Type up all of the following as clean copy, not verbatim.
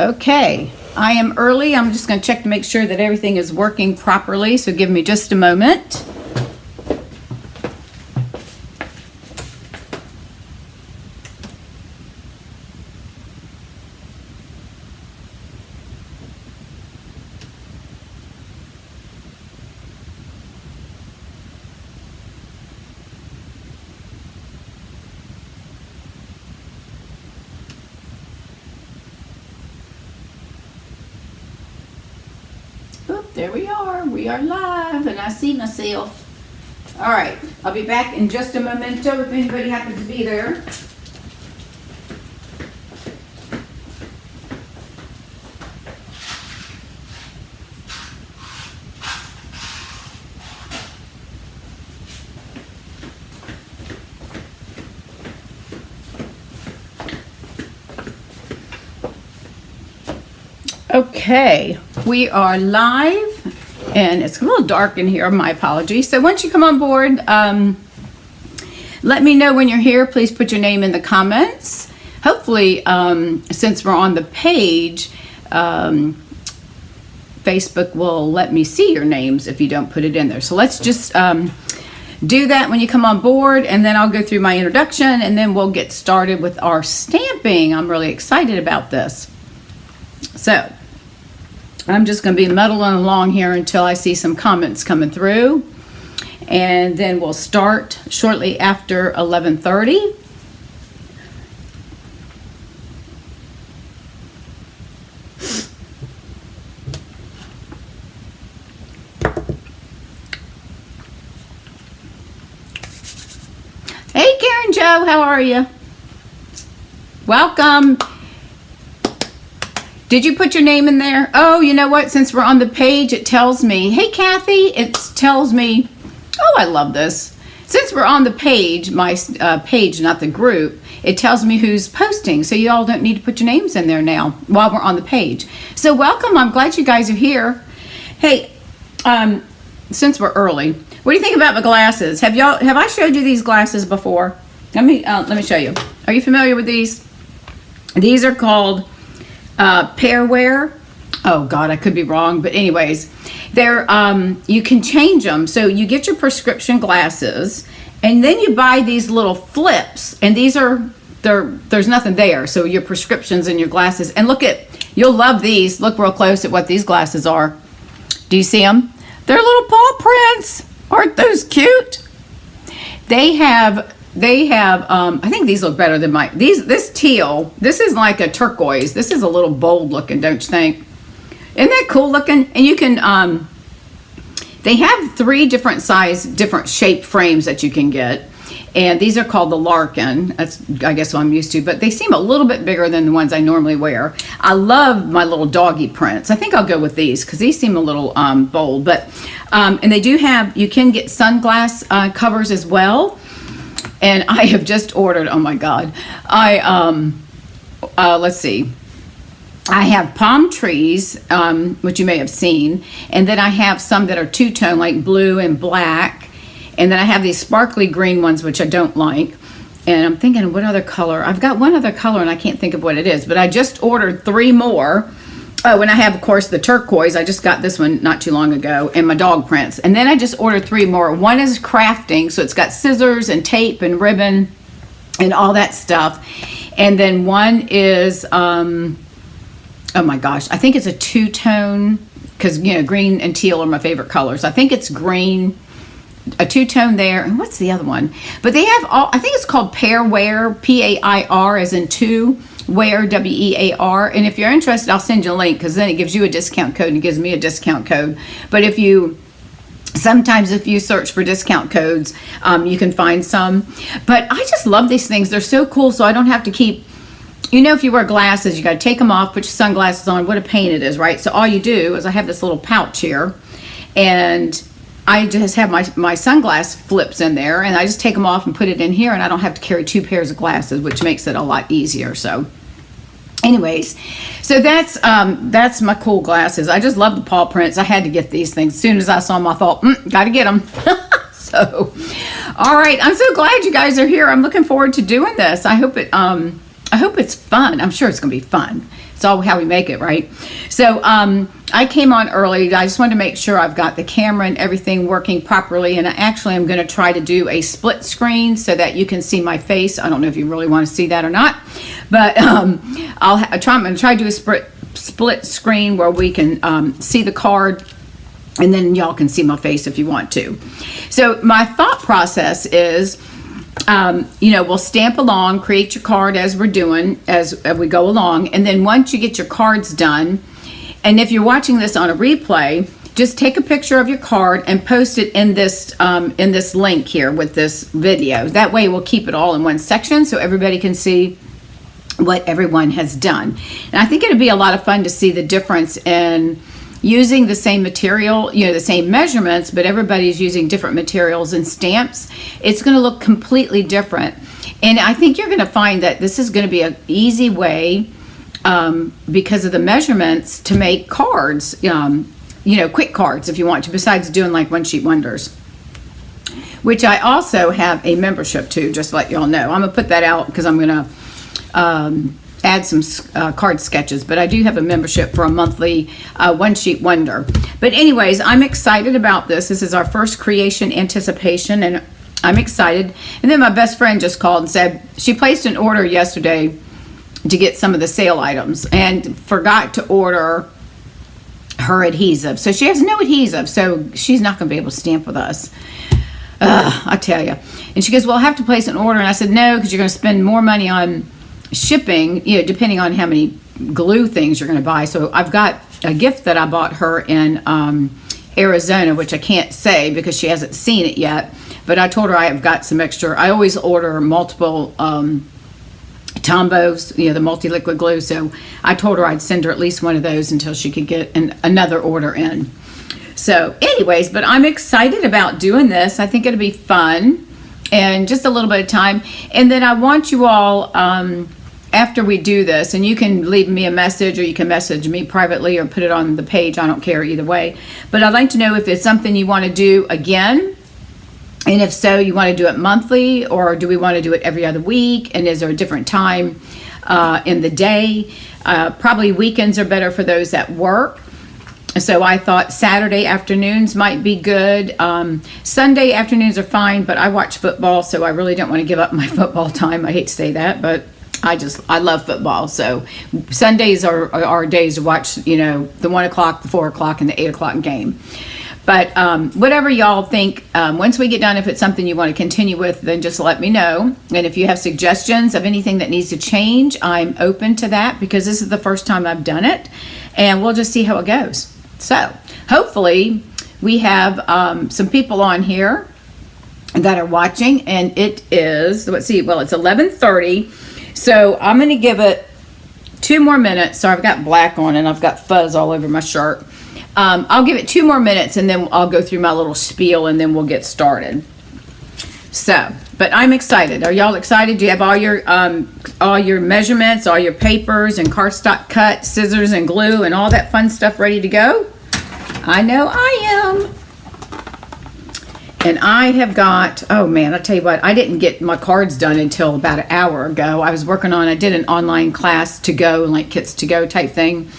Okay, I am early. I'm just going to check to make sure that everything is working properly, so give me just a moment. There we are. We are live, and I see myself. All right, I'll be back in just a momento if anybody happens to be there. Okay, we are live, and it's a little dark in here. My apologies. So once you come on board, let me know when you're here. Please put your name in the comments. Hopefully, since we're on the page, Facebook will let me see your names if you don't put it in there. So let's just do that when you come on board, and then I'll go through my introduction, and then we'll get started with our stamping. I'm really excited about this. So I'm just going to be muddling along here until I see some comments coming through, and then we'll start shortly after 11:30. Hey Karen Jo, how are you? Welcome. Did you put your name in there? Oh, you know what? Since we're on the page, it tells me, hey, Kathy, it tells me, oh, I love this. Since we're on the page, my page, not the group, it tells me who's posting. So you all don't need to put your names in there now while we're on the page. So welcome. I'm glad you guys are here. Hey, since we're early, what do you think about my glasses? Have I showed you these glasses before? Let me show you. Are you familiar with these? These are called pair wear. Oh God, I could be wrong, but anyways, they're you can change them. So you get your prescription glasses, and then you buy these little flips, and these are there's nothing there. So your prescriptions and your glasses, and you'll love these. Look real close at what these glasses are. Do you see them? They're little paw prints. Aren't those cute? They have I think these look better than mine. This teal, this is like a turquoise. This is a little bold looking, don't you think? Isn't that cool looking? And you can, they have 3 different size, different shape frames that you can get. And these are called the Larkin. That's, I guess, what I'm used to. But they seem a little bit bigger than the ones I normally wear. I love my little doggy prints. I think I'll go with these because these seem a little bold. But, and they do have, you can get sunglass covers as well. And I have just ordered, oh my God, let's see. I have palm trees, which you may have seen. And then I have some that are two-tone, like blue and black. And then I have these sparkly green ones, which I don't like. And I'm thinking, what other color? I've got one other color, and I can't think of what it is. But I just ordered 3 more. Oh, and I have, of course, the turquoise. I just got this one not too long ago, and my dog prints. And then I just ordered 3 more. One is crafting, so it's got scissors and tape and ribbon and all that stuff. And then one is, oh my gosh, I think it's a two-tone, because, you know, green and teal are my favorite colors. I think it's green, a two-tone there. And what's the other one? But they have all, I think it's called Pair Wear, P-A-I-R, as in two. Wear, W-E-A-R. And if you're interested, I'll send you a link, because then it gives you a discount code and it gives me a discount code. But sometimes if you search for discount codes, you can find some. But I just love these things. They're so cool, so I don't have to keep, you know, if you wear glasses, you got to take them off, put your sunglasses on. What a pain it is, right? So all you do is I have this little pouch here, and I just have my sunglass flips in there, and I just take them off and put it in here, and I don't have to carry 2 pairs of glasses, which makes it a lot easier. So anyways, so that's my cool glasses. I just love the paw prints. I had to get these things. As soon as I saw them, I thought, gotta get them. So, all right. I'm so glad you guys are here. I'm looking forward to doing this. I hope it's fun. I'm sure it's gonna be fun. It's all how we make it, right? So I came on early. I just wanted to make sure I've got the camera and everything working properly. And I actually am going to try to do a split screen so that you can see my face. I don't know if you really want to see that or not, but I'm going to try to do a split screen where we can see the card, and then y'all can see my face if you want to. So my thought process is, we'll stamp along, create your card as we're doing, as we go along. And then once you get your cards done, and if you're watching this on a replay, just take a picture of your card and post it in this link here with this video. That way we'll keep it all in one section so everybody can see what everyone has done. And I think it'd be a lot of fun to see the difference in using the same material, the same measurements, but everybody's using different materials and stamps. It's going to look completely different. And I think you're going to find that this is going to be an easy way, because of the measurements, to make cards, quick cards if you want to, besides doing like one sheet wonders, which I also have a membership to, just to let y'all know. I'm going to put that out because I'm going to add some card sketches, but I do have a membership for a monthly one sheet wonder. But anyways, I'm excited about this. This is our first creation anticipation, and I'm excited. And then my best friend just called and said she placed an order yesterday to get some of the sale items and forgot to order her adhesive. So she has no adhesive, so she's not going to be able to stamp with us. I tell you. And she goes, well, I'll have to place an order. And I said, no, because you're going to spend more money on shipping, depending on how many glue things you're going to buy. So I've got a gift that I bought her in Arizona, which I can't say because she hasn't seen it yet. But I told her I have got some extra. I always order multiple Tombos, the multi-liquid glue. So I told her I'd send her at least one of those until she could get another order in. So anyways, but I'm excited about doing this. I think it'll be fun and just a little bit of time. And then I want you all, after we do this, and you can leave me a message or you can message me privately or put it on the page. I don't care either way. But I'd like to know if it's something you want to do again. And if so, you want to do it monthly, or do we want to do it every other week? And is there a different time in the day? Probably weekends are better for those that work. So I thought Saturday afternoons might be good. Sunday afternoons are fine, but I watch football, so I really don't want to give up my football time. I hate to say that, but I love football. So Sundays are days to watch, the 1 o'clock, the 4 o'clock, and the 8 o'clock game. But whatever y'all think, once we get done, if it's something you want to continue with, then just let me know. And if you have suggestions of anything that needs to change, I'm open to that, because this is the first time I've done it, and we'll just see how it goes. So hopefully we have some people on here that are watching, and it is, let's see, well, it's 11:30. So I'm going to give it 2 more minutes. So I've got black on and I've got fuzz all over my shirt. I'll give it 2 more minutes, and then I'll go through my little spiel, and then we'll get started. So, but I'm excited. Are y'all excited? Do you have all your measurements, all your papers and cardstock cut, scissors and glue and all that fun stuff ready to go? I know I am. And I have got, oh man, I'll tell you what, I didn't get my cards done until about an hour ago. I did an online class to go, like kits to go type thing.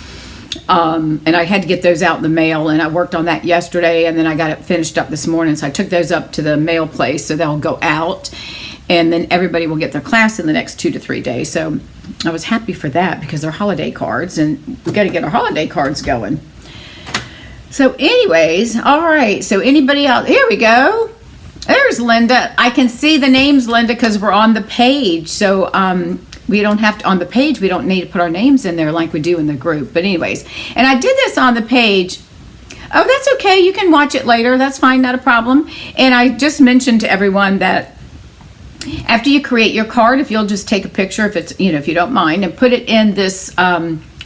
And I had to get those out in the mail, and I worked on that yesterday, and then I got it finished up this morning. So I took those up to the mail place, so they'll go out, and then everybody will get their class in the next 2 to 3 days. So I was happy for that, because they're holiday cards, and we got to get our holiday cards going. So anyways, all right. So anybody else? Here we go. There's Linda. I can see the names, Linda, because we're on the page. So we don't have to, on the page, we don't need to put our names in there like we do in the group. But anyways, and I did this on the page. Oh, that's okay. You can watch it later. That's fine. Not a problem. And I just mentioned to everyone that after you create your card, if you'll just take a picture, if it's, if you don't mind, and put it in this,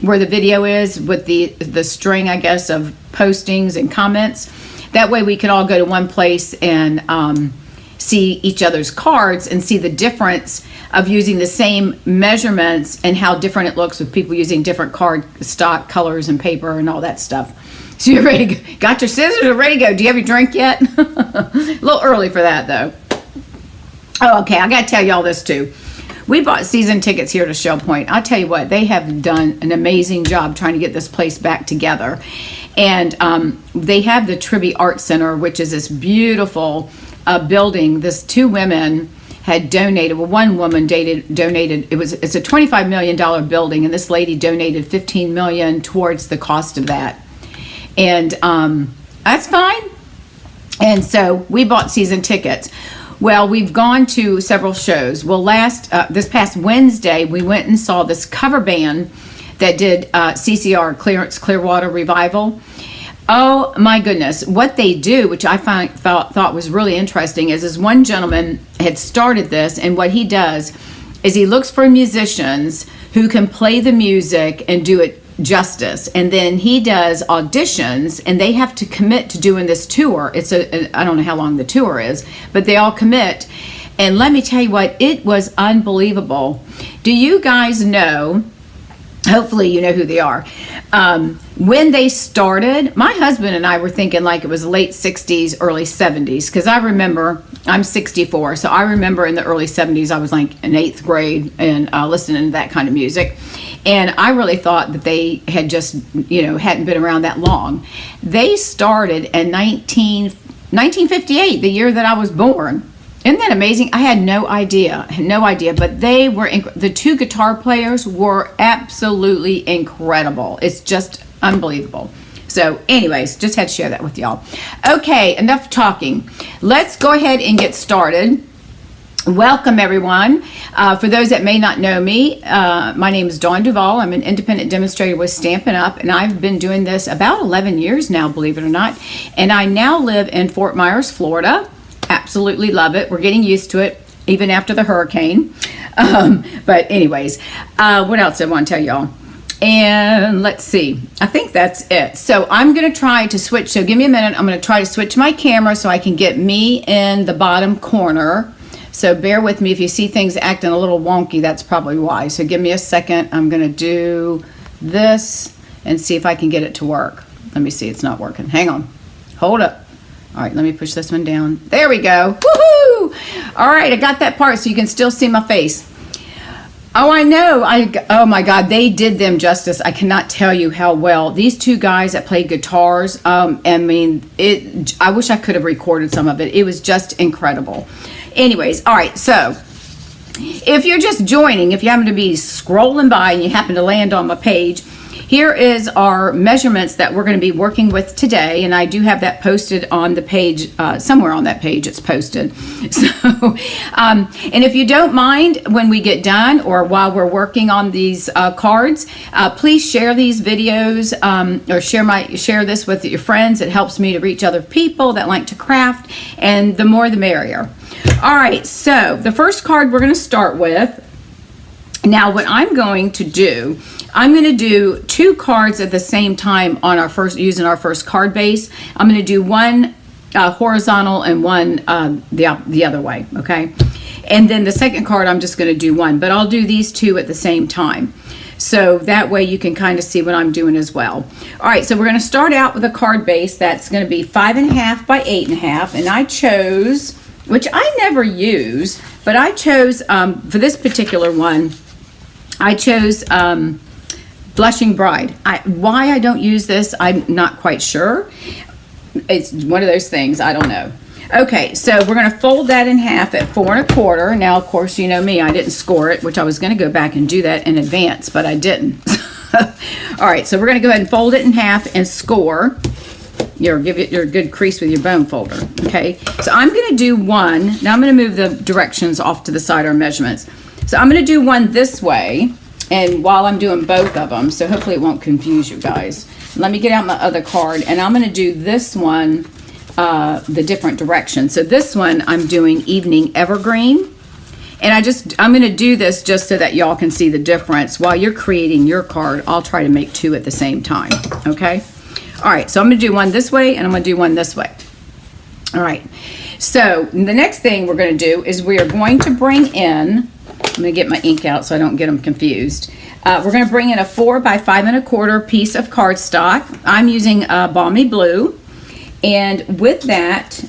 where the video is with the string, I guess, of postings and comments. That way we can all go to one place and see each other's cards and see the difference of using the same measurements and how different it looks with people using different card stock colors and paper and all that stuff. So you're ready to go. Got your scissors or ready to go? Do you have your drink yet? A little early for that, though. Oh, okay. I got to tell y'all this too. We bought season tickets here to Shell Point. I'll tell you what, they have done an amazing job trying to get this place back together. And they have the Tribby Art Center, which is this beautiful building. This two women had donated. Well, one woman donated. It's a $25 million building, and this lady donated $15 million towards the cost of that. And that's fine. And so we bought season tickets. Well, we've gone to several shows. Well, this past Wednesday, we went and saw this cover band that did CCR, Clearance Clearwater Revival. Oh my goodness, what they do, which I thought was really interesting, is this one gentleman had started this, and what he does is he looks for musicians who can play the music and do it justice, and then he does auditions, and they have to commit to doing this tour. I don't know how long the tour is, but they all commit. And let me tell you what, it was unbelievable. Do you guys know, hopefully you know who they are, when they started, my husband and I were thinking like it was late 60s, early 70s, because I remember, I'm 64, so I remember in the early 70s, I was like in 8th grade and listening to that kind of music. And I really thought that they had just, hadn't been around that long. They started in 1958, the year that I was born. Isn't that amazing? I had no idea, but they were, the two guitar players were absolutely incredible. It's just unbelievable. So anyways, just had to share that with y'all. Okay, enough talking. Let's go ahead and get started. Welcome, everyone. For those that may not know me, my name is Dawn Duvall. I'm an independent demonstrator with Stampin' Up, and I've been doing this about 11 years now, believe it or not. And I now live in Fort Myers, Florida. Absolutely love it. We're getting used to it, even after the hurricane. But anyways, what else I want to tell y'all? And let's see. I think that's it. So I'm going to try to switch. So give me a minute. I'm going to try to switch my camera so I can get me in the bottom corner. So bear with me if you see things acting a little wonky, that's probably why. So give me a second. I'm going to do this and see if I can get it to work. Let me see. It's not working. Hang on. Hold up. All right, let me push this one down. There we go. Woohoo! All right, I got that part so you can still see my face. Oh, I know. Oh my God, they did them justice. I cannot tell you how well. These two guys that played guitars, I wish I could have recorded some of it. It was just incredible. Anyways, all right, so if you're just joining, if you happen to be scrolling by and you happen to land on my page, here is our measurements that we're going to be working with today, and I do have that posted on the page, somewhere on that page it's posted. So, and if you don't mind, when we get done or while we're working on these cards, please share these videos or share this with your friends. It helps me to reach other people that like to craft, and the more the merrier. All right, so the first card we're going to start with. Now, what I'm going to do, I'm going to do two cards at the same time on using our first card base. I'm going to do one horizontal and one the other way, okay? And then the second card, I'm just going to do one, but I'll do these two at the same time. So that way you can kind of see what I'm doing as well. All right, so we're going to start out with a card base that's going to be 5.5 by 8.5, and I chose, which I never use, but I chose for this particular one, I chose Blushing Bride. Why I don't use this, I'm not quite sure. It's one of those things, I don't know. Okay, so we're going to fold that in half at 4 1/4. Now, of course, you know me, I didn't score it, which I was going to go back and do that in advance, but I didn't. All right, so we're going to go ahead and fold it in half and score. Give it your good crease with your bone folder. Okay, so I'm going to do one. Now I'm going to move the directions off to the side, our measurements. So I'm going to do one this way, and while I'm doing both of them, so hopefully it won't confuse you guys. Let me get out my other card, and I'm going to do this one the different direction. So this one I'm doing Evening Evergreen, and I'm going to do this just so that y'all can see the difference. While you're creating your card, I'll try to make two at the same time, okay? All right, so I'm going to do one this way, and I'm going to do one this way. All right, so the next thing we're going to do is we are going to bring in, I'm going to get my ink out so I don't get them confused. We're going to bring in a 4 by 5 1/4 piece of cardstock. I'm using Balmy Blue. And with that,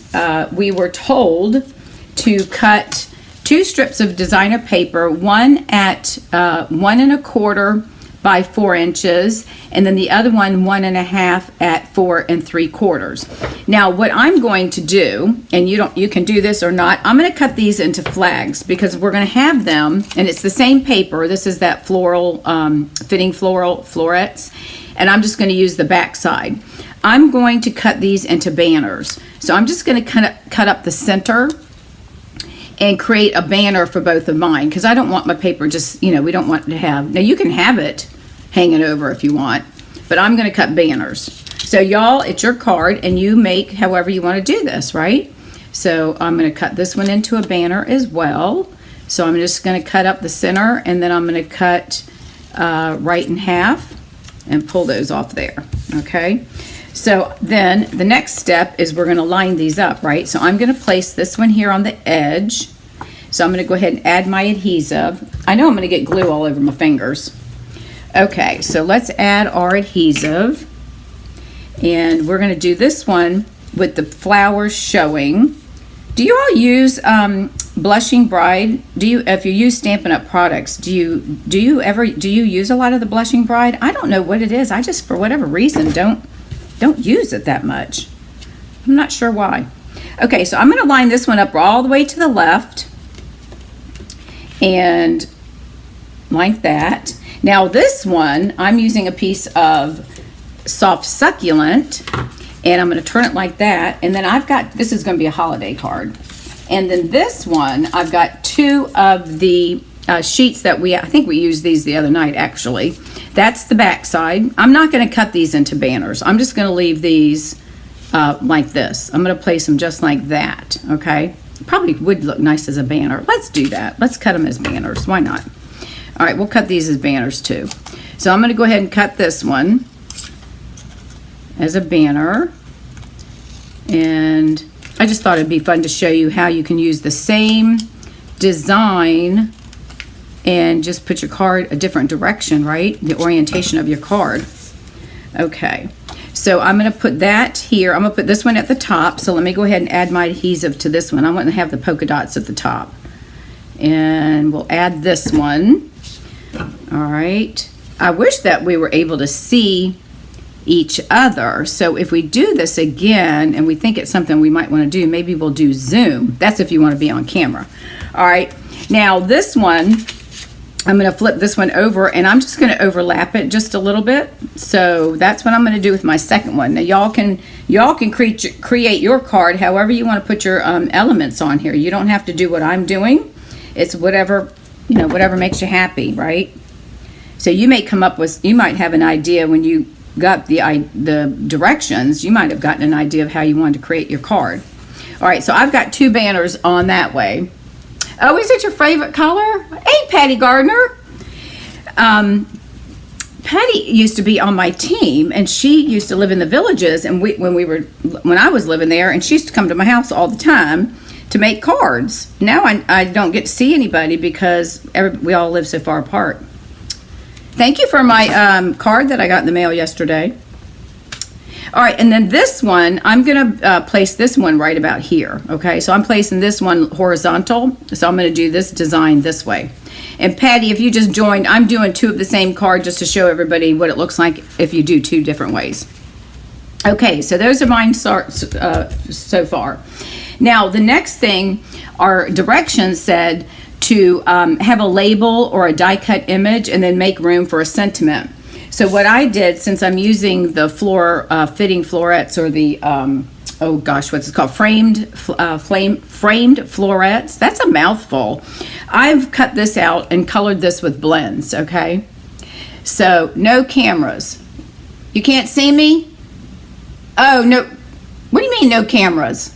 we were told to cut 2 strips of designer paper, one at 1 1/4 by 4 inches, and then the other one 1 1/2 at 4 3/4. Now what I'm going to do, and you can do this or not, I'm going to cut these into flags because we're going to have them, and it's the same paper. This is that floral fitting florets, and I'm just going to use the back side. I'm going to cut these into banners. So I'm just going to cut up the center and create a banner for both of mine, because I don't want my paper just, we don't want to have, now you can have it hanging over if you want, but I'm going to cut banners. So y'all, it's your card, and you make however you want to do this, right? So I'm going to cut this one into a banner as well. So I'm just going to cut up the center, and then I'm going to cut right in half and pull those off there, okay? So then the next step is we're going to line these up, right? So I'm going to place this one here on the edge. So I'm going to go ahead and add my adhesive. I know I'm going to get glue all over my fingers. Okay, so let's add our adhesive. And we're going to do this one with the flowers showing. Do you all use Blushing Bride? If you use Stampin' Up! Products, do you use a lot of the Blushing Bride? I don't know what it is. I just, for whatever reason, don't use it that much. I'm not sure why. Okay, so I'm going to line this one up all the way to the left, and like that. Now this one, I'm using a piece of soft succulent, and I'm going to turn it like that, and then I've got, this is going to be a holiday card, and then this one, I've got 2 of the sheets that I think we used these the other night actually. That's the back side. I'm not going to cut these into banners. I'm just going to leave these like this. I'm going to place them just like that, okay? Probably would look nice as a banner. Let's do that. Let's cut them as banners. Why not? All right, we'll cut these as banners too. So I'm going to go ahead and cut this one as a banner. And I just thought it'd be fun to show you how you can use the same design and just put your card a different direction, right? The orientation of your card. Okay, so I'm going to put that here. I'm going to put this one at the top. So let me go ahead and add my adhesive to this one. I want to have the polka dots at the top. And we'll add this one. All right. I wish that we were able to see each other. So if we do this again and we think it's something we might want to do, maybe we'll do Zoom. That's if you want to be on camera. All right. Now this one, I'm going to flip this one over, and I'm just going to overlap it just a little bit. So that's what I'm going to do with my second one. Now y'all can create your card however you want to put your elements on here. You don't have to do what I'm doing. It's whatever, whatever makes you happy, right? So you may come up with, you might have an idea when you got the directions, you might have gotten an idea of how you wanted to create your card. All right, so I've got 2 banners on that way. Oh, is it your favorite color? Hey, Patty Gardner. Patty used to be on my team, and she used to live in the Villages, and when I was living there, and she used to come to my house all the time to make cards. Now I don't get to see anybody because we all live so far apart. Thank you for my card that I got in the mail yesterday. All right, and then this one, I'm going to place this one right about here, okay? So I'm placing this one horizontal, so I'm going to do this design this way. And Patty, if you just joined, I'm doing 2 of the same card just to show everybody what it looks like if you do 2 different ways. Okay, so those are mine so far. Now, the next thing, our directions said to have a label or a die-cut image and then make room for a sentiment. So what I did, since I'm using the fitting florets, or the oh gosh, what's it called? Framed florets. That's a mouthful. I've cut this out and colored this with blends, okay? So no cameras. You can't see me? Oh, no. What do you mean no cameras?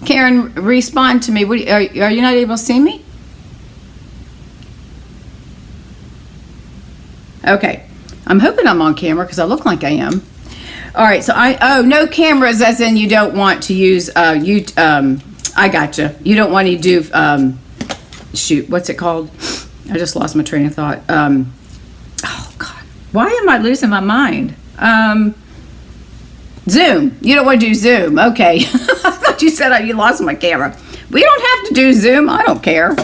Karen, respond to me. Are you not able to see me? Okay. I'm hoping I'm on camera because I look like I am. All right, so no cameras, as in you don't want to use, I gotcha. You don't want to do, shoot, what's it called? I just lost my train of thought. Oh, God. Why am I losing my mind? Zoom. You don't want to do Zoom. Okay. I thought you said you lost my camera. We don't have to do Zoom. I don't care.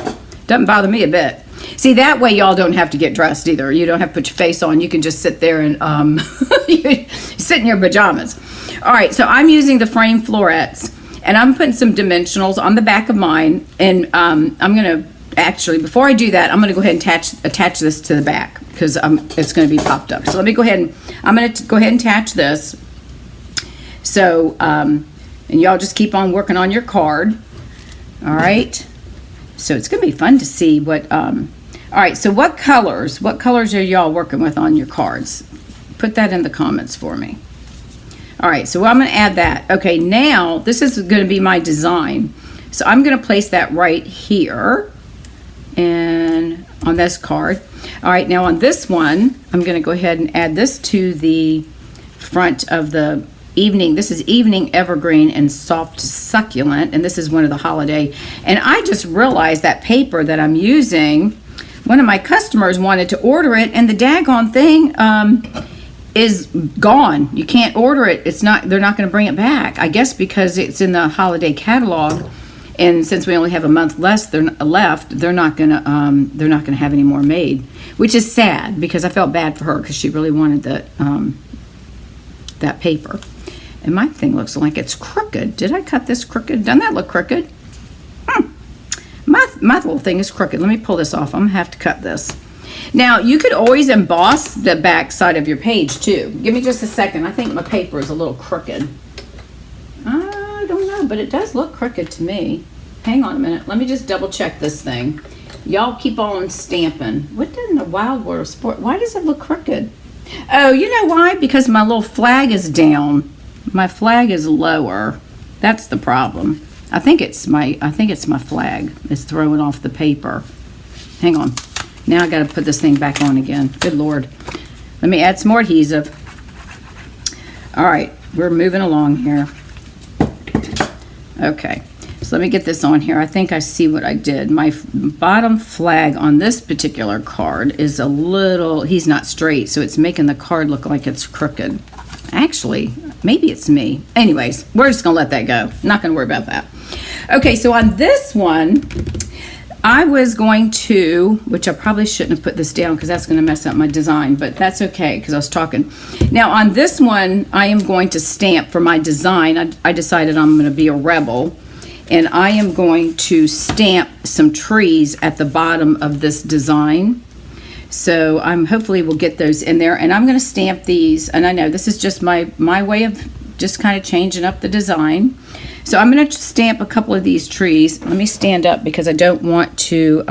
Doesn't bother me a bit. See, that way y'all don't have to get dressed either. You don't have to put your face on. You can just sit there and sit in your pajamas. All right, so I'm using the frame florets, and I'm putting some dimensionals on the back of mine. And I'm going to actually, before I do that, I'm going to go ahead and attach this to the back because it's going to be popped up. So let me go ahead and I'm going to go ahead and attach this. So, and y'all just keep on working on your card. All right. So it's going to be fun to see what, all right. So what colors are y'all working with on your cards? Put that in the comments for me. All right. So I'm going to add that. Okay. Now this is going to be my design. So I'm going to place that right here and on this card. All right. Now on this one, I'm going to go ahead and add this to the front of the evening. This is evening evergreen and soft succulent, and this is one of the holiday. And I just realized that paper that I'm using, one of my customers wanted to order it, and the daggone thing is gone. You can't order it. It's not. They're not going to bring it back. I guess because it's in the holiday catalog, and since we only have a month left, they're not going to have any more made, which is sad because I felt bad for her because she really wanted that paper. And my thing looks like it's crooked. Did I cut this crooked? Doesn't that look crooked? My little thing is crooked. Let me pull this off. I'm going to have to cut this. Now, you could always emboss the back side of your page, too. Give me just a second. I think my paper is a little crooked. I don't know, but it does look crooked to me. Hang on a minute. Let me just double check this thing. Y'all keep on stamping. What in the wild world of sport? Why does it look crooked? Oh, you know why? Because my little flag is down. My flag is lower. That's the problem. I think it's my flag. It's throwing off the paper. Hang on. Now I got to put this thing back on again. Good Lord. Let me add some more adhesive. All right, we're moving along here. Okay, so let me get this on here. I think I see what I did. My bottom flag on this particular card is a little, he's not straight, so it's making the card look like it's crooked. Actually, maybe it's me. Anyways, we're just going to let that go. Not going to worry about that. Okay, so on this one, I was going to, which I probably shouldn't have put this down because that's going to mess up my design, but that's okay because I was talking. Now, on this one, I am going to stamp for my design. I decided I'm going to be a rebel, and I am going to stamp some trees at the bottom of this design. So hopefully we'll get those in there, and I'm going to stamp these. And I know this is just my way of just kind of changing up the design. So I'm going to stamp a couple of these trees. Let me stand up because I don't want to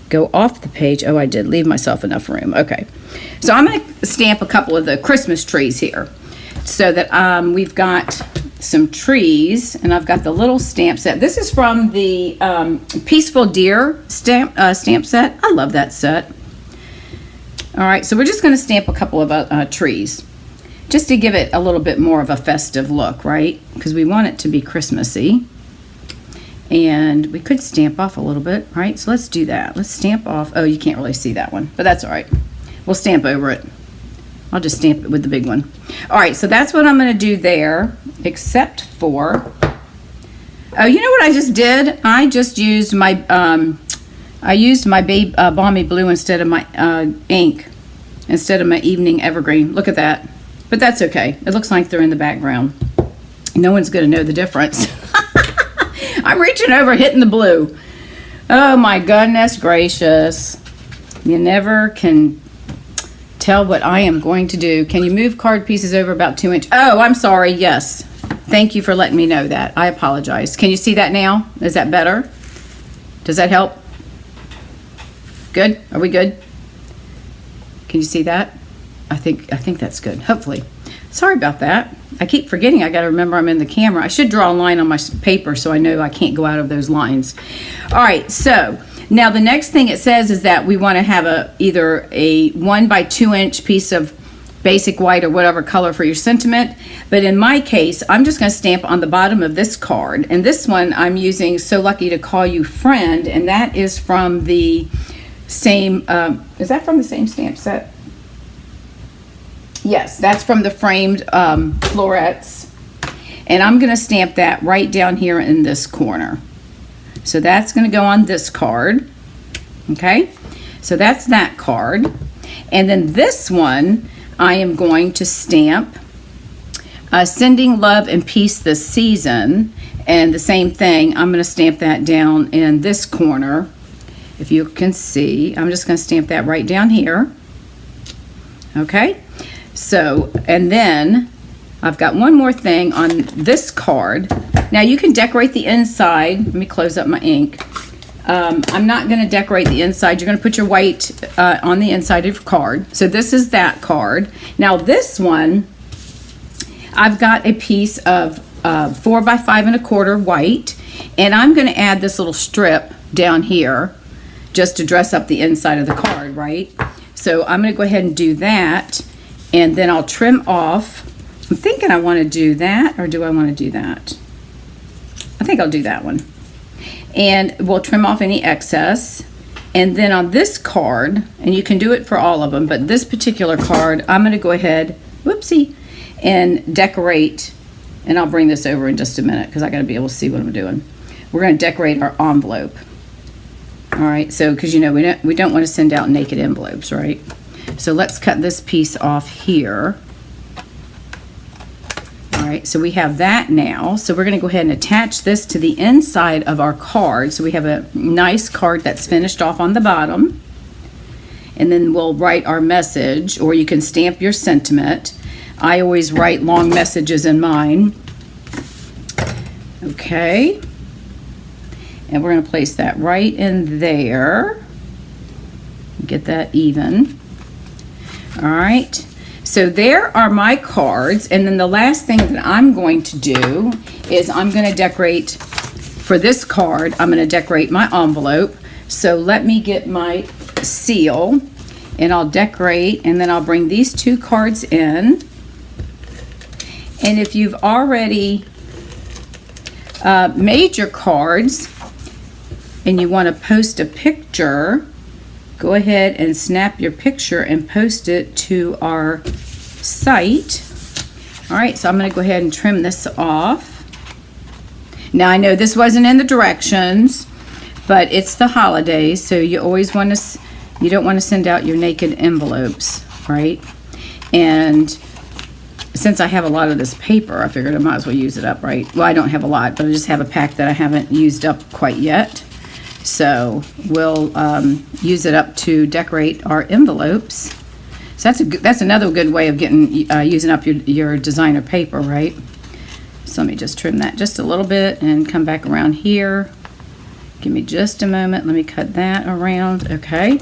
go off the page. Oh, I did leave myself enough room. Okay. So I'm going to stamp a couple of the Christmas trees here so that we've got some trees, and I've got the little stamp set. This is from the Peaceful Deer stamp set. I love that set. All right, so we're just going to stamp a couple of trees just to give it a little bit more of a festive look, right? Because we want it to be Christmassy. And we could stamp off a little bit, right? So let's do that. Let's stamp off. Oh, you can't really see that one, but that's all right. We'll stamp over it. I'll just stamp it with the big one. All right, so that's what I'm going to do there, except for, oh, you know what I just did? I just used my Balmy Blue instead of my ink, instead of my Evening Evergreen. Look at that. But that's okay. It looks like they're in the background. No one's going to know the difference. I'm reaching over, hitting the blue. Oh my goodness gracious. You never can tell what I am going to do. Can you move card pieces over about 2 inches? Oh, I'm sorry. Yes. Thank you for letting me know that. I apologize. Can you see that now? Is that better? Does that help? Good? Are we good? Can you see that? I think that's good. Hopefully. Sorry about that. I keep forgetting I got to remember I'm in the camera. I should draw a line on my paper so I know I can't go out of those lines. All right, so now the next thing it says is that we want to have either a 1 by 2 inch piece of basic white or whatever color for your sentiment. But in my case, I'm just going to stamp on the bottom of this card. And this one I'm using So Lucky to Call You Friend, and that is from the same, is that from the same stamp set? Yes, that's from the framed florets. And I'm going to stamp that right down here in this corner. So that's going to go on this card. Okay, so that's that card. And then this one, I am going to stamp sending love and peace this season. And the same thing, I'm going to stamp that down in this corner. If you can see, I'm just going to stamp that right down here. Okay, so, and then I've got one more thing on this card. Now you can decorate the inside. Let me close up my ink. I'm not going to decorate the inside. You're going to put your white on the inside of your card. So this is that card. Now this one, I've got a piece of 4 by 5 1/4 white, and I'm going to add this little strip down here just to dress up the inside of the card, right? So I'm going to go ahead and do that, and then I'll trim off. I'm thinking I want to do that, or do I want to do that? I think I'll do that one. And we'll trim off any excess. And then on this card, and you can do it for all of them, but this particular card, I'm going to go ahead, whoopsie, and decorate. And I'll bring this over in just a minute because I got to be able to see what I'm doing. We're going to decorate our envelope. All right, so because you know we don't want to send out naked envelopes, right? So let's cut this piece off here. All right, so we have that now. So we're going to go ahead and attach this to the inside of our card. So we have a nice card that's finished off on the bottom. And then we'll write our message, or you can stamp your sentiment. I always write long messages in mine. Okay. And we're going to place that right in there. Get that even. All right. So there are my cards. And then the last thing that I'm going to do is I'm going to decorate, for this card, I'm going to decorate my envelope. So let me get my seal, and I'll decorate, and then I'll bring these two cards in. And if you've already made your cards and you want to post a picture, go ahead and snap your picture and post it to our site. All right, so I'm going to go ahead and trim this off. Now I know this wasn't in the directions, but it's the holidays, so you always want to, you don't want to send out your naked envelopes, right? And since I have a lot of this paper, I figured I might as well use it up, right? Well, I don't have a lot, but I just have a pack that I haven't used up quite yet. So we'll use it up to decorate our envelopes. So that's another good way of getting using up your designer paper, right? So let me just trim that just a little bit and come back around here. Give me just a moment. Let me cut that around. Okay.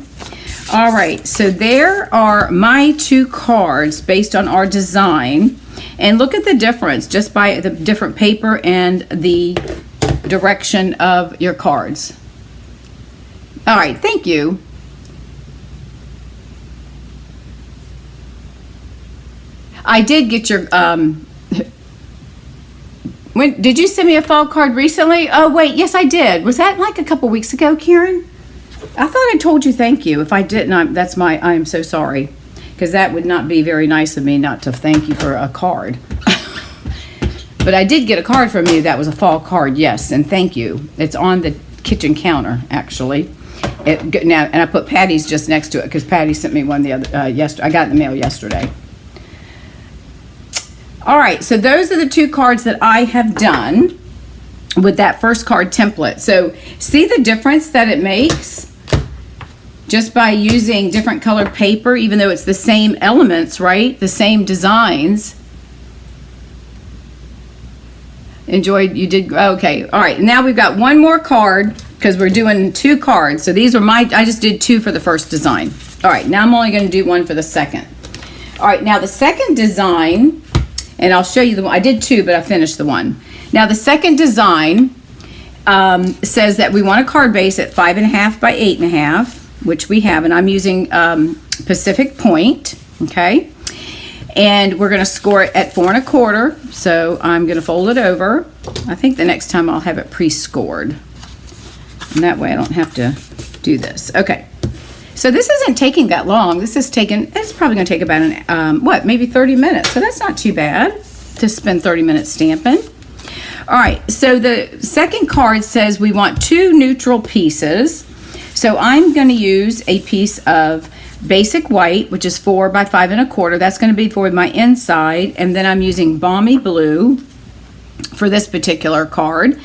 All right. So there are my two cards based on our design. And look at the difference just by the different paper and the direction of your cards. All right. Thank you. I did get your when did you send me a fall card recently? Oh wait, yes I did. Was that like a couple weeks ago, Karen? I thought I told you thank you. If I didn't, I am so sorry, because that would not be very nice of me not to thank you for a card. But I did get a card from you that was a fall card, yes, and thank you. It's on the kitchen counter actually. Now, and I put Patty's just next to it because Patty sent me one the other yesterday. I got in the mail yesterday. All right, so those are the two cards that I have done with that first card template. So see the difference that it makes just by using different colored paper, even though it's the same elements, right? The same designs. Enjoyed, you did, okay. All right, now we've got one more card because we're doing two cards. So these are I just did two for the first design. All right, now I'm only going to do one for the second. All right, now the second design, and I'll show you the one. I did two, but I finished the one. Now the second design says that we want a card base at 5.5 by 8.5, which we have, and I'm using Pacific Point, okay? And we're gonna score it at 4 1/4. So I'm gonna fold it over. I think the next time I'll have it pre-scored. And that way I don't have to do this. Okay. So this isn't taking that long. It's probably gonna take about maybe 30 minutes. So that's not too bad to spend 30 minutes stamping. All right, so the second card says we want 2 neutral pieces. So I'm going to use a piece of basic white, which is 4 by 5 1/4. That's going to be for my inside. And then I'm using balmy blue for this particular card.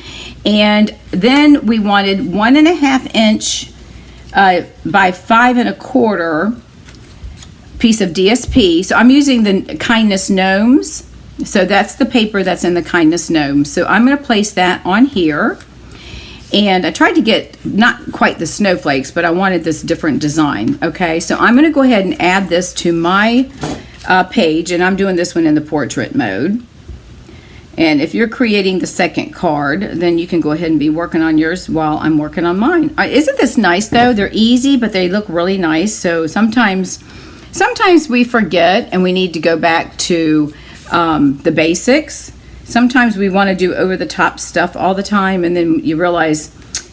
And then we wanted 1.5 inch by 5 1/4 piece of DSP. So I'm using the Kindness Gnomes. So that's the paper that's in the Kindness Gnomes. So I'm going to place that on here. And I tried to get not quite the snowflakes, but I wanted this different design. Okay, so I'm going to go ahead and add this to my page, and I'm doing this one in the portrait mode. And if you're creating the second card, then you can go ahead and be working on yours while I'm working on mine. Isn't this nice though? They're easy, but they look really nice. So sometimes we forget and we need to go back to the basics. Sometimes we want to do over-the-top stuff all the time, and then you realize,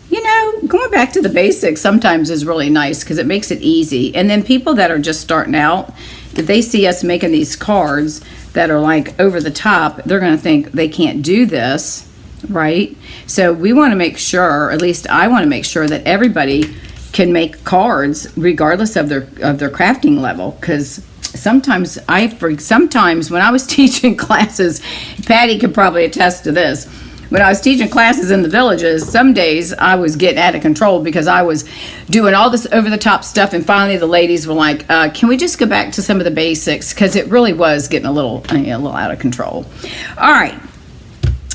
you know, going back to the basics sometimes is really nice because it makes it easy. And then people that are just starting out, if they see us making these cards that are like over the top, they're going to think they can't do this, right? So we want to make sure, at least I want to make sure, that everybody can make cards regardless of their crafting level, because sometimes when I was teaching classes, Patty could probably attest to this. When I was teaching classes in the villages, some days I was getting out of control because I was doing all this over-the-top stuff, and finally the ladies were like, can we just go back to some of the basics? Because it really was getting a little out of control. All right.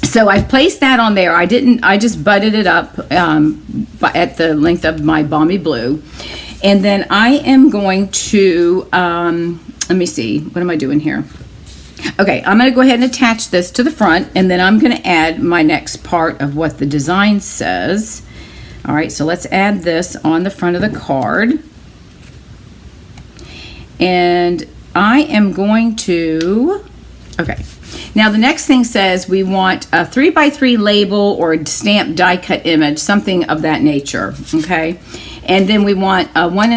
So I placed that on there. I just butted it up at the length of my balmy blue. And then I am going to, let me see, what am I doing here? Okay, I'm going to go ahead and attach this to the front, and then I'm going to add my next part of what the design says. All right, so let's add this on the front of the card. And I am going to, okay. Now the next thing says we want a 3x3 label or a stamped die cut image, something of that nature, okay? And then we want a 1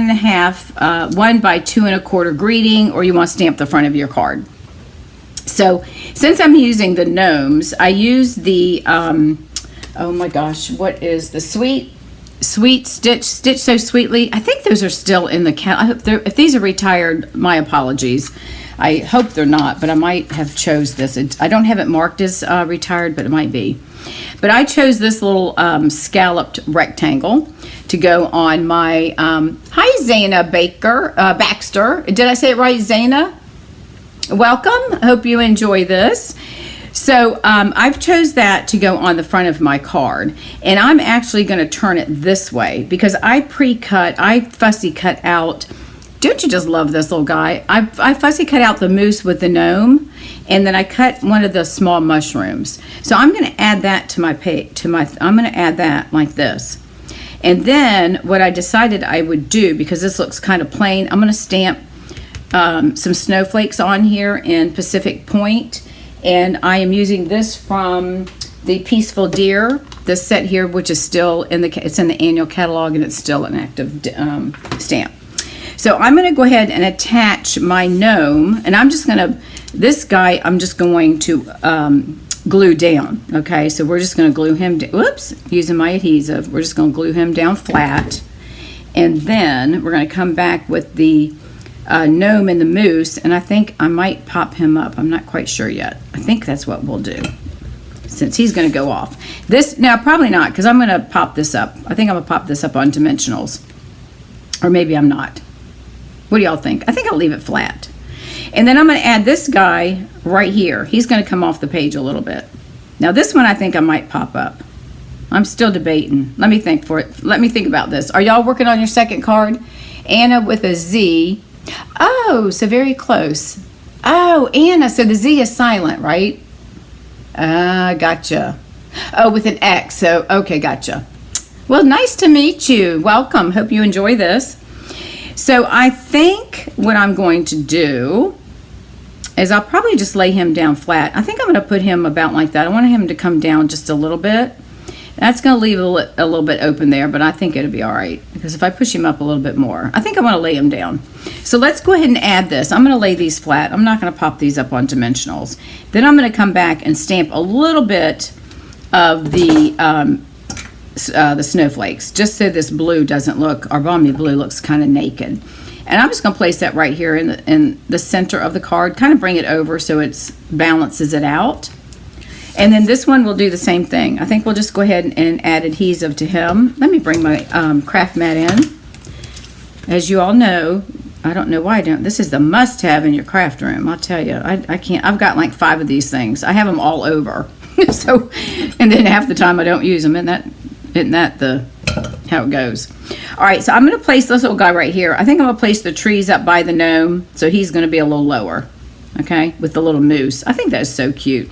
by 2 1/4 greeting, or you want to stamp the front of your card. So since I'm using the gnomes, I use the, oh my gosh, what is the Sweet Stitch So Sweetly? I think those are still in the if these are retired, my apologies. I hope they're not, but I might have chose this. I don't have it marked as retired, but it might be. But I chose this little scalloped rectangle to go on my, hi Zana Baxter. Did I say it right, Zana? Welcome. Hope you enjoy this. So I've chose that to go on the front of my card, and I'm actually going to turn it this way because I fussy cut out. Don't you just love this little guy? I fussy cut out the moose with the gnome, and then I cut one of the small mushrooms. So I'm going to add that to my I'm going to add that like this. And then what I decided I would do, because this looks kind of plain, I'm going to stamp some snowflakes on here in Pacific Point, and I am using this from the Peaceful Deer, this set here, which is still it's in the annual catalog, and it's still an active stamp. So I'm going to go ahead and attach my gnome, and I'm just going to glue down. Okay, so we're just going to glue him down. Whoops, using my adhesive. We're just going to glue him down flat, and then we're going to come back with the gnome and the moose, and I think I might pop him up. I'm not quite sure yet. I think that's what we'll do, since he's going to go off. Now, probably not, because I'm going to pop this up. I think I'm going to pop this up on dimensionals, or maybe I'm not. What do y'all think? I think I'll leave it flat. And then I'm going to add this guy right here. He's going to come off the page a little bit. Now this one I think I might pop up. I'm still debating. Let me think about this. Are y'all working on your second card? Anna with a Z. Oh, so very close. Oh, Anna, so the Z is silent, right? Gotcha. Oh, with an X. So, okay, gotcha. Well, nice to meet you. Welcome. Hope you enjoy this. So I think what I'm going to do is I'll probably just lay him down flat. I think I'm going to put him about like that. I want him to come down just a little bit. That's going to leave a little bit open there, but I think it'll be all right, because if I push him up a little bit more, I think I want to lay him down. So let's go ahead and add this. I'm going to lay these flat. I'm not going to pop these up on dimensionals. Then I'm going to come back and stamp a little bit of the snowflakes, just so this blue doesn't look, our balmy blue looks kind of naked. And I'm just going to place that right here in the center of the card, kind of bring it over so it balances it out. And then this one will do the same thing. I think we'll just go ahead and add adhesive to him. Let me bring my craft mat in. As you all know, I don't know why I don't. This is the must-have in your craft room. I'll tell you, I can't. I've got like 5 of these things. I have them all over. So, and then half the time I don't use them. Isn't that the how it goes? All right, so I'm going to place this little guy right here. I think I'm going to place the trees up by the gnome, so he's going to be a little lower, okay, with the little moose. I think that's so cute.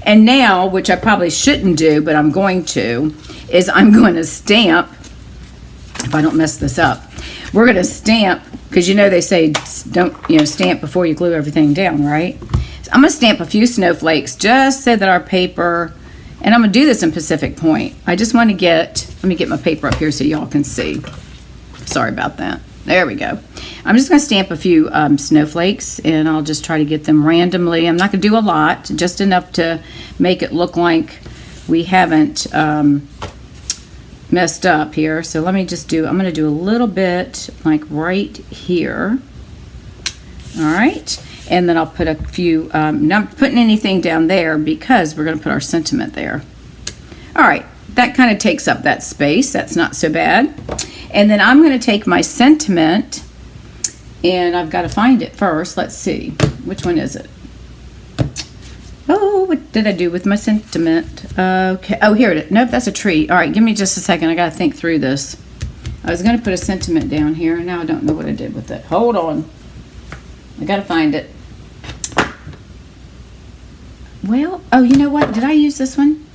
And now, which I probably shouldn't do, but I'm going to, is I'm going to stamp, if I don't mess this up, we're going to stamp, because you know they say don't, stamp before you glue everything down, right? So I'm going to stamp a few snowflakes just so that our paper, and I'm going to do this in Pacific Point. I just want to let me get my paper up here so y'all can see. Sorry about that. There we go. I'm just going to stamp a few snowflakes, and I'll just try to get them randomly. I'm not going to do a lot, just enough to make it look like we haven't messed up here. So let me just I'm going to do a little bit like right here. All right. And then I'll put a few, not putting anything down there because we're going to put our sentiment there. All right, that kind of takes up that space. That's not so bad. And then I'm going to take my sentiment, and I've got to find it first. Let's see. Which one is it? Oh, what did I do with my sentiment? Okay. Oh, here it is. Nope, that's a tree. All right, give me just a second. I got to think through this. I was going to put a sentiment down here, and now I don't know what I did with it. Hold on. I got to find it. Well, oh, you know what? Did I use this one?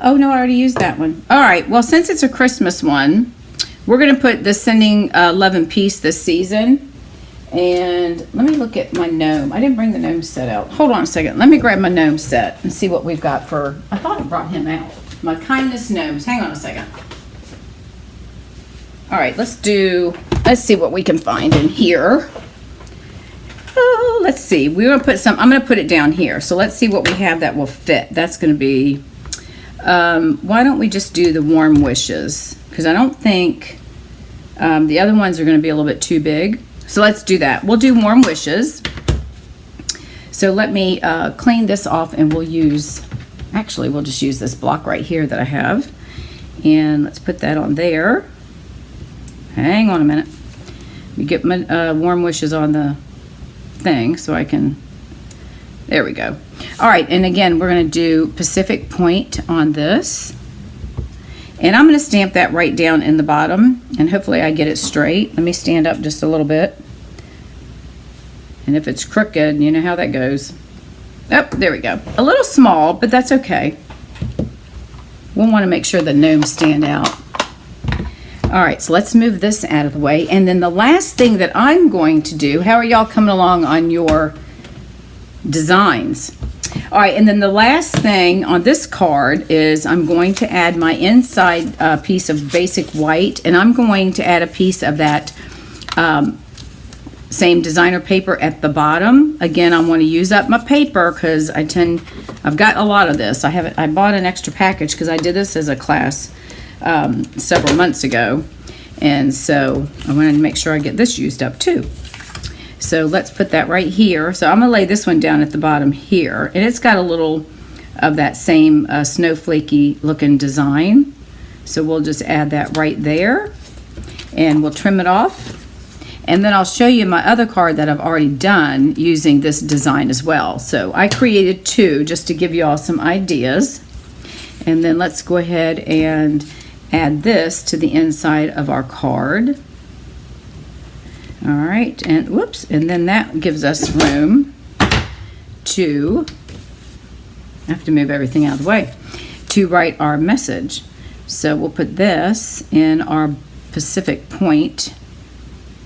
Oh, no, I already used that one. All right, well, since it's a Christmas one, we're going to put the Sending Love and Peace this season. And let me look at my gnome. I didn't bring the gnome set out. Hold on a second. Let me grab my gnome set and see what we've got for, I thought I brought him out. My kindness gnomes. Hang on a second. All right, let's see what we can find in here. Oh, let's see. We're going to put I'm going to put it down here. So let's see what we have that will fit. That's going to be, why don't we just do the warm wishes? Because I don't think the other ones are going to be a little bit too big. So let's do that. We'll do warm wishes. So let me clean this off, and we'll just use this block right here that I have. And let's put that on there. Hang on a minute. Let me get my warm wishes on the thing so I can, there we go. All right, and again, we're going to do Pacific Point on this. And I'm going to stamp that right down in the bottom, and hopefully I get it straight. Let me stand up just a little bit. And if it's crooked, you know how that goes. Oh, there we go. A little small, but that's okay. We'll want to make sure the gnomes stand out. All right, so let's move this out of the way. And then the last thing that I'm going to do, how are y'all coming along on your designs? All right, and then the last thing on this card is I'm going to add my inside piece of basic white, and I'm going to add a piece of that same designer paper at the bottom. Again, I want to use up my paper because I've got a lot of this. I bought an extra package because I did this as a class several months ago, and so I wanted to make sure I get this used up too. So let's put that right here. So I'm gonna lay this one down at the bottom here, and it's got a little of that same snowflakey looking design. So we'll just add that right there, and we'll trim it off. And then I'll show you my other card that I've already done using this design as well. So I created 2 just to give you all some ideas. And then let's go ahead and add this to the inside of our card. All right, and whoops, and then that gives us room to, I have to move everything out of the way, to write our message. So we'll put this in our Pacific Point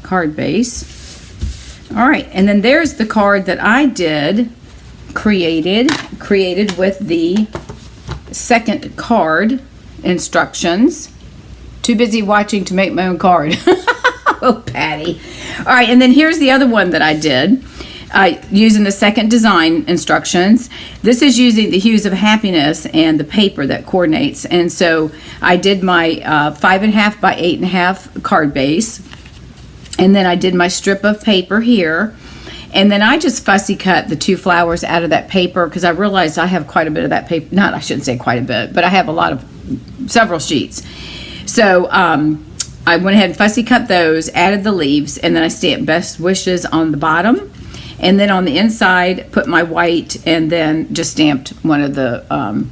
card base. All right, and then there's the card that I created with the second card instructions. Too busy watching to make my own card. Oh, Patty. All right, and then here's the other one that I did. using the second design instructions. This is using the hues of happiness and the paper that coordinates. And so I did my 5.5 by 8.5 card base. And then I did my strip of paper here. And then I just fussy cut the 2 flowers out of that paper because I realized I have quite a bit of that paper. I shouldn't say quite a bit, but I have several sheets. So I went ahead and fussy cut those, added the leaves, and then I stamped best wishes on the bottom. And then on the inside, put my white and then just stamped one of the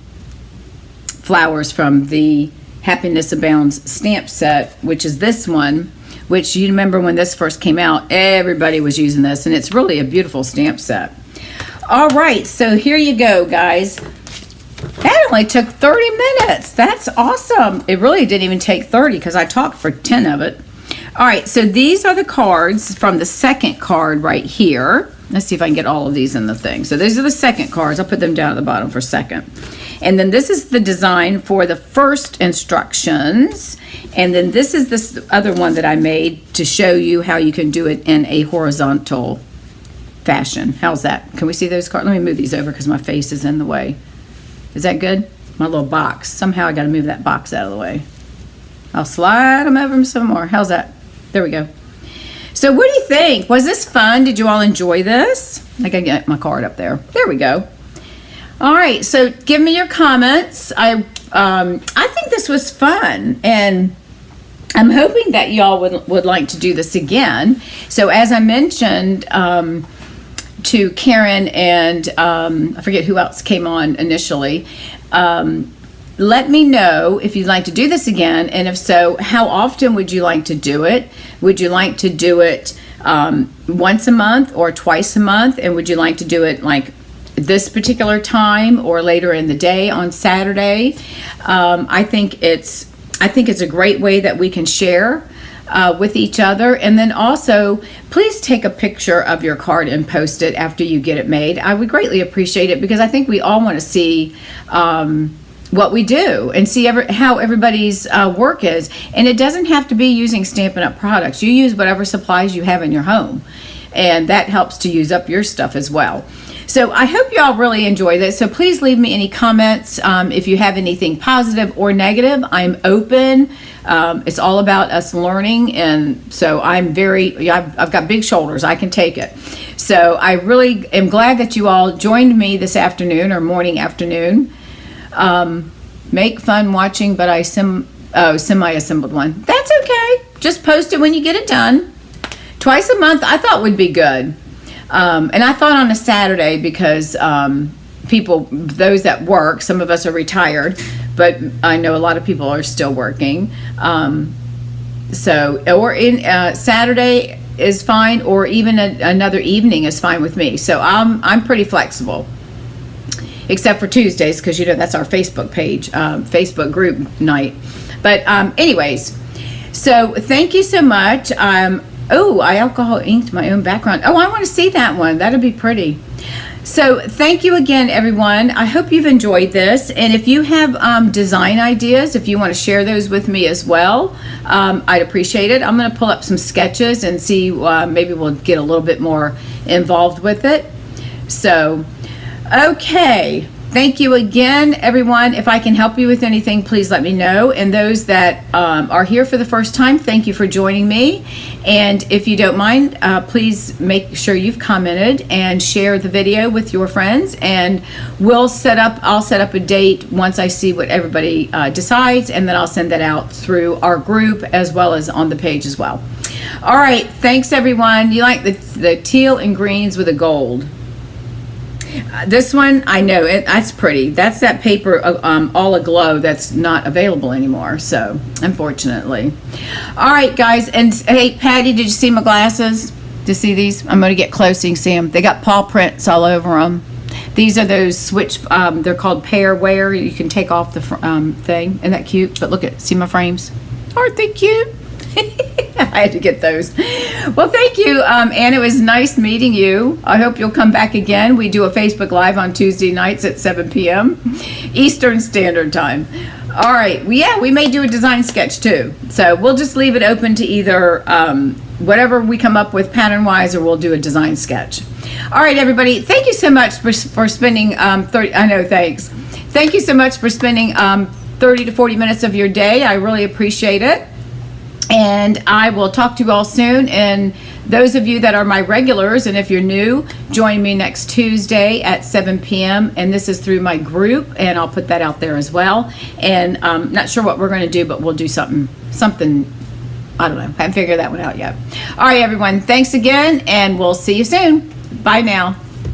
flowers from the Happiness Abounds stamp set, which is this one. Which you remember when this first came out, everybody was using this, and it's really a beautiful stamp set. All right, so here you go, guys. That only took 30 minutes. That's awesome. It really didn't even take 30 because I talked for 10 of it. All right, so these are the cards from the second card right here. Let's see if I can get all of these in the thing. So these are the second cards. I'll put them down at the bottom for a second. And then this is the design for the first instructions. And then this is this other one that I made to show you how you can do it in a horizontal fashion. How's that? Can we see those cards? Let me move these over because my face is in the way. Is that good? My little box. Somehow I got to move that box out of the way. I'll slide them over some more. How's that? There we go. So what do you think? Was this fun? Did you all enjoy this? I gotta get my card up there. There we go. All right, so give me your comments. I think this was fun, and I'm hoping that y'all would like to do this again. So as I mentioned to Karen and I forget who else came on initially, let me know if you'd like to do this again, and if so, how often would you like to do it? Would you like to do it once a month or twice a month? And would you like to do it like this particular time or later in the day on Saturday? I think it's a great way that we can share with each other. And then also, please take a picture of your card and post it after you get it made. I would greatly appreciate it because I think we all want to see what we do and see how everybody's work is. And it doesn't have to be using Stampin' Up! Products. You use whatever supplies you have in your home, and that helps to use up your stuff as well. So I hope you all really enjoy this. So please leave me any comments if you have anything positive or negative. I'm open. It's all about us learning, and so I've got big shoulders. I can take it. So I really am glad that you all joined me this afternoon or morning afternoon. Make fun watching, but semi-assembled one. That's okay. Just post it when you get it done. Twice a month I thought would be good. And I thought on a Saturday because those that work, some of us are retired, but I know a lot of people are still working. Saturday is fine, or even another evening is fine with me. So I'm pretty flexible, except for Tuesdays because that's our Facebook page, Facebook group night. But anyways, so thank you so much. Oh, I alcohol inked my own background. Oh, I want to see that one. That'd be pretty. So thank you again, everyone. I hope you've enjoyed this. And if you have design ideas, if you want to share those with me as well, I'd appreciate it. I'm going to pull up some sketches and see, maybe we'll get a little bit more involved with it. So, okay. Thank you again, everyone. If I can help you with anything, please let me know. And those that are here for the first time, thank you for joining me. And if you don't mind, please make sure you've commented and share the video with your friends. And I'll set up a date once I see what everybody decides, and then I'll send that out through our group as well as on the page as well. All right, thanks everyone. You like the teal and greens with the gold. This one, I know that's pretty. That's that paper all aglow that's not available anymore, so unfortunately. All right, guys, and hey, Patty, did you see my glasses? Do you see these? I'm going to get close so you can see them. They got paw prints all over them. These are those switch, they're called pair wear. You can take off the thing. Isn't that cute? But look see my frames? Aren't they cute? I had to get those. Well, thank you, and it was nice meeting you. I hope you'll come back again. We do a Facebook Live on Tuesday nights at 7 p.m. Eastern Standard Time. All right. We may do a design sketch too. So we'll just leave it open to either whatever we come up with pattern-wise, or we'll do a design sketch. All right, everybody. Thank you so much for spending 30. I know. Thanks. Thank you so much for spending 30 to 40 minutes of your day. I really appreciate it. And I will talk to you all soon. And those of you that are my regulars, and if you're new, join me next Tuesday at 7 p.m. And this is through my group, and I'll put that out there as well. And not sure what we're going to do, but we'll do something. I don't know. I haven't figured that one out yet. All right, everyone. Thanks again, and we'll see you soon. Bye now.